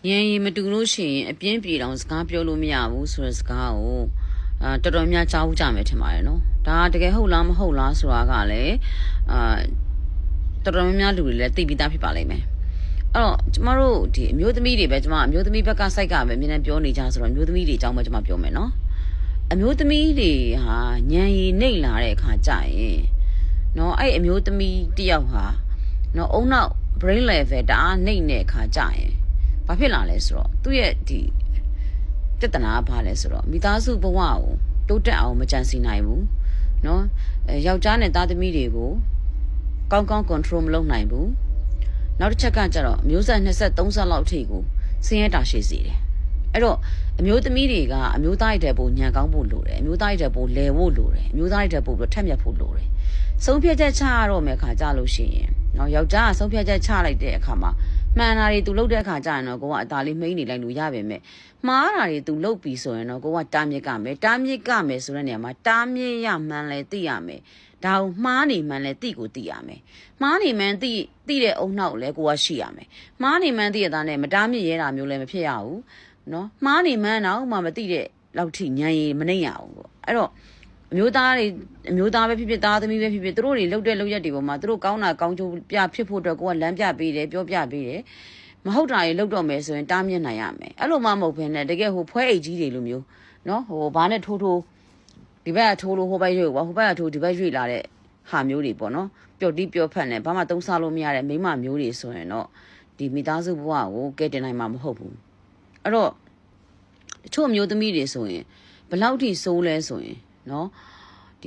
ရင်မတူလို့ရှိရင်အပြင်းပြေတောင်စကားပြောလို့မရဘူးဆိုတဲ့စကားကိုတော်တော်များကြားဦးကြမယ်ထင်ပါတယ်နော်ဒါတကယ်ဟုတ်လားမဟုတ်လားဆိုတာကလည်းတော်တော်များလူတွေလည်းသိပြီးသားဖြစ်ပါလိမ့်မယ်အဲ့တော့ကျမတို့ဒီအမျိုးသမီးတွေပဲကျမအမျိုးသမီးဘက်ကစိုက်ကပဲအမြဲတမ်းပြောနေကြဆိုတော့အမျိုးသမီးတွေအကြောင်းပဲကျမပြောမယ်နော်အမျိုးသမီးတွေဟာညံရည်နှိပ်လာတဲ့အခါကြရင်နော်အဲ့အမျိုးသမီးတယောက်ဟာနော်အုံနောက် brain level တအားနှိပ်တဲ့အခါကြရင်ဘာဖြစ်လာလဲဆိုတော့သူ့ရဲ့ဒီတတနာဘာလဲဆိုတော့မိသားစုဘဝကိုတိုးတက်အောင်မကြံစီနိုင်ဘူးနော်ယောက်ျားနဲ့သားသမီးတွေကိုကောင်းကောင်း control မလုပ်နိုင်ဘူးနောက်တစ်ချက်ကကျတော့မျိုးဆက်23ဆက်လောက်ထိကိုဆင်းရဲတာရှိစေတယ်အဲ့တော့အမျိုးသမီးတွေကအမျိုးသားတွေတဲ့ပုံညံကောင်းဖို့လိုတယ်အမျိုးသားတွေတဲ့ပုံလဲဖို့လိုတယ်အမျိုးသားတွေတဲ့ပုံပြီးထက်မြက်ဖို့လိုတယ်ဆုံးဖြတ်ချက်ချရတော့မယ်ခါကြလို့ရှိရင်နော်ယောက်ျားကဆုံးဖြတ်ချက်ချလိုက်တဲ့အခါမှာမှန်တာတွေ तू လုပ်တဲ့အခါကျရင်တော့ကိုကအသာလေးမှိန်းနေလိုက်လို့ရပါမယ်မှားတာတွေ तू လုပ်ပြီးဆိုရင်တော့ကိုကတားမြစ်ကမယ်တားမြစ်ကမယ်ဆိုတဲ့နေရာမှာတားမြစ်ရမှန်လဲသိရမယ်ဒါကိုမှားနေမှန်လဲသိကိုသိရမယ်မှားနေမှန်သိတဲ့အုံနောက်လဲကိုကရှိရမယ်မှားနေမှန်သိရတာနဲ့မတားမြစ်ရဲတာမျိုးလည်းမဖြစ်ရဘူးနော်မှားနေမှန်တော့မှမသိတဲ့လောက်ထိညံရည်မနှိမ့်ရအောင်ပေါ့အဲ့တော့အမျိုးသားပဲဖြစ်ဖြစ်သားသမီးပဲဖြစ်ဖြစ်သူတို့တွေလှုပ်တဲ့လှုပ်ရက်တွေပေါ်မှာသူတို့ကောင်းတာကောင်းကျိုးပြဖြစ်ဖို့အတွက်ကိုကလမ်းပြပေးတယ်ပြောပြပေးတယ်မဟုတ်တာတွေလှုပ်တော့မယ်ဆိုရင်တားမြစ်နိုင်ရမယ်အဲ့လိုမှမဟုတ်ဘဲနဲ့တကယ်ဟိုဖွဲအိတ်ကြီးတွေလိုမျိုးနော်ဟိုဘာနဲ့ထိုးဒီဘက်ကထိုးလို့ဟိုဘက်ရွေ့ဟိုဘက်ကထိုးဒီဘက်ရွေ့လာတဲ့ဟာမျိုးတွေပေါ့နော်ပျော်တီးပျော်ဖက်နဲ့ဘာမှသုံးစားလို့မရတဲ့မိမမျိုးတွေဆိုရင်တော့ဒီမိသားစုဘဝကိုကဲတင်နိုင်မှာမဟုတ်ဘူးအဲ့တော့တချို့မျိုးသမီးတွေဆိုရင်ဘလောက်ထိစိုးလဲဆိုရင်နော်ဒီ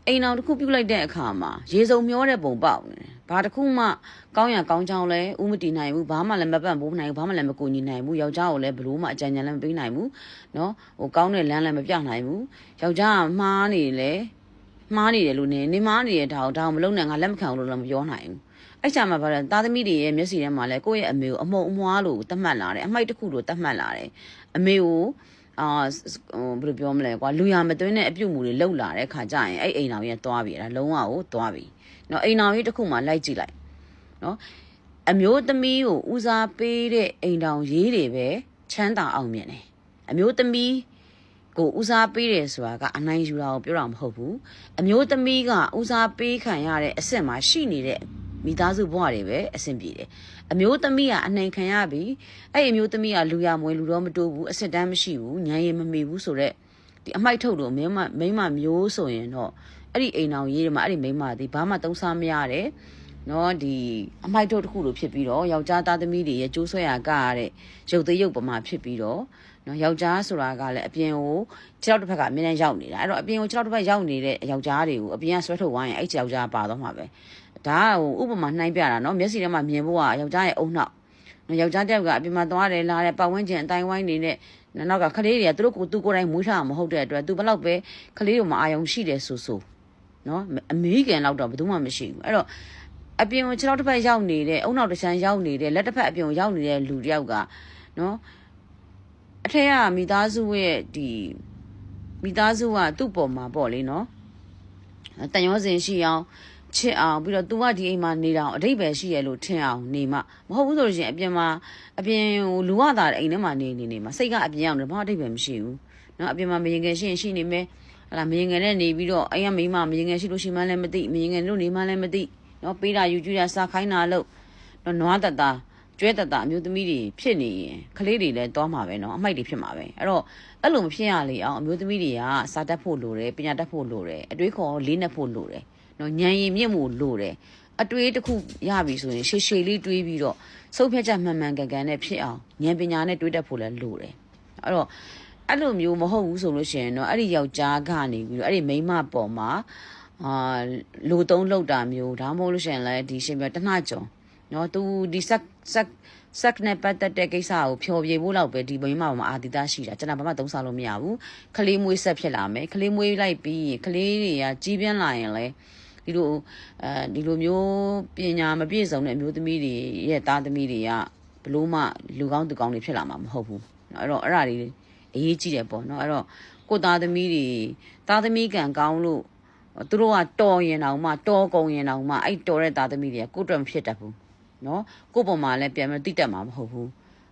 အိမ်အောင်တစ်ခုပြုတ်လိုက်တဲ့အခါမှာရေစုံမျောတဲ့ပုံပေါက်နေတယ်ဘာတစ်ခုမှကောင်းရကောင်းချောင်းလဲဥမတီနိုင်ဘူးဘာမှလည်းမပန့်ပိုးနိုင်ဘူးဘာမှလည်းမကူညီနိုင်ဘူးယောက်ျားကိုလည်းဘလို့မှအကြံဉာဏ်လည်းမပေးနိုင်ဘူးနော်ဟိုကောင်းတဲ့လမ်းလည်းမပြနိုင်ဘူးယောက်ျားကမှားနေတယ်လို့နေမှားနေတဲ့ဒါကိုမလုံးနဲ့ငါလက်မခံဘူးလို့လည်းမပြောနိုင်ဘူးအဲ့ချာမှာဗါတယ်သားသမီးတွေရဲ့မျက်စိထဲမှာလည်းကိုယ့်ရဲ့အမေကိုအမုံအမွားလို့သတ်မှတ်လာတယ်အမိုက်တစ်ခုလို့သတ်မှတ်လာတယ်အမေကိုဘယ်လိုပြောမလဲကွာလူရမသွင်းတဲ့အပြုတ်မှုတွေလှုပ်လာတဲ့ခါကျရင်အဲ့အိမ်တော်ကြီးသွားပြီအဲ့ဒါလုံးဝကိုသွားပြီเนาะအိမ်တော်ကြီးတစ်ခုမှလိုက်ကြည့်လိုက်เนาะအမျိုးသမီးကိုဦးစားပေးတဲ့အိမ်တော်ရေးတွေပဲချမ်းသာအောင်မြင်တယ်အမျိုးသမီးကိုဦးစားပေးတယ်ဆိုတာကအနိုင်ယူတာကိုပြောတာမဟုတ်ဘူးအမျိုးသမီးကဦးစားပေးခံရတဲ့အဆင့်မှာရှိနေတဲ့မိသားစုဘဝတွေပဲအဆင်ပြေတယ်အမျိုးသမီးကအနှိမ်ခံရပြီအဲ့အမျိုးသမီးကလူရမွေလူတော့မတိုးဘူးအစစ်တမ်းမရှိဘူးညံရည်မမေဘူးဆိုတော့ဒီအမိုက်ထုတ်လို့မိမမျိုးဆိုရင်တော့အဲ့ဒီအိမ်အောင်ရေးတွေမှာအဲ့ဒီမိမဒီဘာမှသုံးစားမရတယ်နော်ဒီအမိုက်ထုတ်တစ်ခုလိုဖြစ်ပြီးတော့ယောက်ျားသားသမီးတွေရဲ့ကျိုးဆွဲရကရတဲ့ရုပ်သေးရုပ်ပမာဖြစ်ပြီးတော့နော်ယောက်ျားဆိုတာကလည်းအပြင်ကိုခြေထောက်တစ်ဖက်ကအမြဲတမ်းရောက်နေတာအဲ့တော့အပြင်ကိုခြေထောက်တစ်ဖက်ရောက်နေတဲ့ယောက်ျားတွေကိုအပြင်ကဆွဲထုတ်သွားရင်အဲ့ယောက်ျားပါတော့မှာပဲဒါကဥပမာနှိုင်းပြတာနော်မျက်စိထဲမှာမြင်ဖို့ကယောက်ျားရဲ့အုံနောက်ယောက်ျားတစ်ယောက်ကအပြင်မှာသွားတယ်လာတယ်ပတ်ဝန်းကျင်အတိုင်းဝိုင်းနေတဲ့နောက်ကကလေးတွေကသူကိုယ်တိုင်မွေးထားမှာမဟုတ်တဲ့အတွက်သူဘလောက်ပဲကလေးတို့မှာအာယုံရှိတယ်ဆိုနော်အမေရိကန်လောက်တော့ဘယ်သူမှမရှိဘူးအဲ့တော့အပြင်ကိုခြေထောက်တစ်ဖက်ရောက်နေတဲ့အုံနောက်တစ်ချမ်းရောက်နေတဲ့လက်တစ်ဖက်အပြင်ကိုရောက်နေတဲ့လူတစ်ယောက်ကနော်အထက်ကမိသားစုရဲ့ဒီမိသားစုကသူ့ပေါ်မှာပေါ့လေနော်တန်ရောစင်ရှိအောင်ချစ်အောင်ပြီးတော့ तू ကဒီအိမ်မှာနေတာအဓိပ္ပာယ်ရှိရလို့ထင်အောင်နေမှမဟုတ်ဘူးဆိုလို့ရှိရင်အပြင်ဟိုလူဝတာအိမ်ထဲမှာနေမှာစိတ်ကအပြင်ရောက်နေဘာအဓိပ္ပာယ်မရှိဘူးเนาะအပြင်မှာမရင်ငယ်ရှိနေမယ်ဟလာမရင်ငယ်နဲ့နေပြီးတော့အိမ်ကမိမမရင်ငယ်ရှိလို့ရှိမှလည်းမသိမရင်ငယ်လို့နေမှလည်းမသိเนาะပေးတာယူကြည့်တာစားခိုင်းတာလို့နွားတတာကျွဲတတာအမျိုးသမီးတွေဖြစ်နေရင်ကလေးတွေလည်းသွားမှာပဲเนาะအမိုက်တွေဖြစ်မှာပဲအဲ့တော့အဲ့လိုမဖြစ်ရလေအောင်အမျိုးသမီးတွေကစာတတ်ဖို့လိုတယ်ပညာတတ်ဖို့လိုတယ်အတွေးခေါ်လေးနဲ့ဖို့လိုတယ်နော်ညံရည်မြင့်မှုလိုတယ်အတွေးတစ်ခုရပြီဆိုရင်ရှည်လေးတွေးပြီးတော့ဆုံးဖြတ်ချက်မှန်ကန်နဲ့ဖြစ်အောင်ဉာဏ်ပညာနဲ့တွေးတတ်ဖို့လည်းလိုတယ်အဲ့တော့အဲ့လိုမျိုးမဟုတ်ဘူးဆိုလို့ရှိရင်တော့အဲ့ဒီယောက်ျားကနေပြီးတော့အဲ့ဒီမိန်းမပေါ်မှာလူသုံးလောက်တာမျိုးဒါမှမဟုတ်လို့ရှိရင်လည်းဒီရှင်ပြတနှကြော်နော်သူဒီဆက်နဲ့ပတ်သက်တဲ့ကိစ္စကိုဖြောပြဖို့လောက်ပဲဒီမိန်းမပေါ်မှာအာတိတရှိတာကျွန်တော်ဘာမှသုံးစားလို့မရဘူးခလေးမွေးဆက်ဖြစ်လာမယ်ခလေးမွေးလိုက်ပြီးခလေးတွေကကြီးပြင်းလာရင်လည်းဒီလိုမျိုးပညာမပြည့်စုံတဲ့အမျိုးသမီးတွေရဲ့သားသမီးတွေကဘလို့မှလူကောင်းသူကောင်းတွေဖြစ်လာမှာမဟုတ်ဘူးအဲ့တော့အဲ့ဒါတွေအရေးကြီးတယ်ပေါ့နော်အဲ့တော့ကိုသားသမီးကံကောင်းလို့သူတို့ကတော်ရင်တောင်မှတော်ကုန်ရင်တောင်မှအဲ့တော်တဲ့သားသမီးတွေကကိုယ့်အတွက်မဖြစ်တတ်ဘူးနော်ကိုယ့်ပေါ်မှာလည်းပြန်မတိတတ်မှာမဟုတ်ဘူး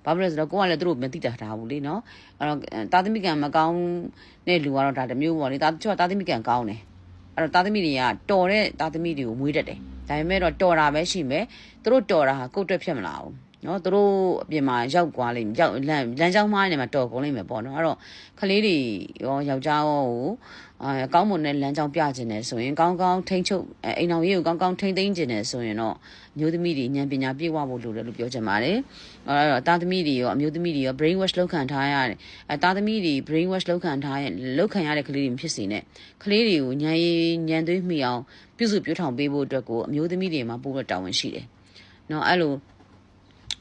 ဘာဖြစ်လဲဆိုတော့ကိုကလည်းသူတို့မသိတာထားဘူးလေနော်အဲ့တော့တာသမီကံမကောင်းတဲ့လူကတော့ဒါတစ်မျိုးပေါ့လေတာချို့တာသမီကံကောင်းတယ်အဲ့တော့တာသမီတွေကတော်တဲ့တာသမီတွေကိုမွေးတတ်တယ်ဒါပေမဲ့တော့တော်တာပဲရှိမယ်သူတို့တော်တာဟာကိုယ့်အတွက်ဖြစ်မလားဘူးနော်သူတို့အပြင်မှာရောက်သွားလိမ့်ရောက်လမ်းကြောင်းမှားနေမှာတော်ကုန်လိမ့်မယ်ပေါ့နော်အဲ့တော့ကလေးတွေရောယောက်ျားရောကိုကောင်းမွန်တဲ့လမ်းကြောင်းပြခြင်းနဲ့ဆိုရင်ကောင်းကောင်းထိန်းချုပ်အိမ်တော်ရေးကိုကောင်းကောင်းထိန်းသိမ်းခြင်းနဲ့ဆိုရင်တော့မျိုးသမီးတွေဉာဏ်ပညာပြည့်ဝဖို့လိုတယ်လို့ပြောချင်ပါတယ်အဲ့တော့သားသမီးတွေရောအမျိုးသမီးတွေရော brain wash လုပ်ခံထားရတယ်သားသမီးတွေ brain wash လုပ်ခံထားရလုပ်ခံရတဲ့ကလေးတွေမဖြစ်စေနဲ့ကလေးတွေကိုဉာဏ်သွေးမိအောင်ပြုစုပြောထောင်ပေးဖို့အတွက်ကိုအမျိုးသမီးတွေမှာပို့တော့တာဝန်ရှိတယ်နော်အဲ့လို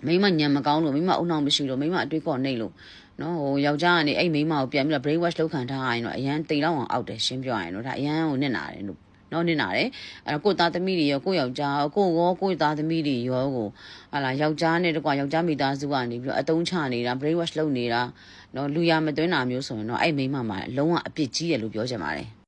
မိမညံမကောင်းလို့မိမအုံနောက်မရှိလို့မိမအတွေးကော့နေလို့နော်ဟိုယောက်ျားကနေအဲ့မိမကိုပြန်ပြီးတော့ brain wash လုပ်ခံထားရရင်တော့အရန်တိမ်လောက်အောင်အောက်တယ်ရှင်းပြရရင်တော့ဒါအရန်ကိုနစ်နာတယ်လို့နော်နစ်နာတယ်အဲ့တော့ကိုသားသမီးတွေရောကိုယောက်ျားကိုသားသမီးတွေရောကိုဟာလာယောက်ျားနဲ့တကွာယောက်ျားမိသားစုကနေပြီးတော့အတုံးချနေတာ brain wash လုပ်နေတာနော်လူရမသွင်းတာမျိုးဆိုရင်တော့အဲ့မိမမှာလုံးဝအပြစ်ကြီးတယ်လို့ပြောချင်ပါတယ်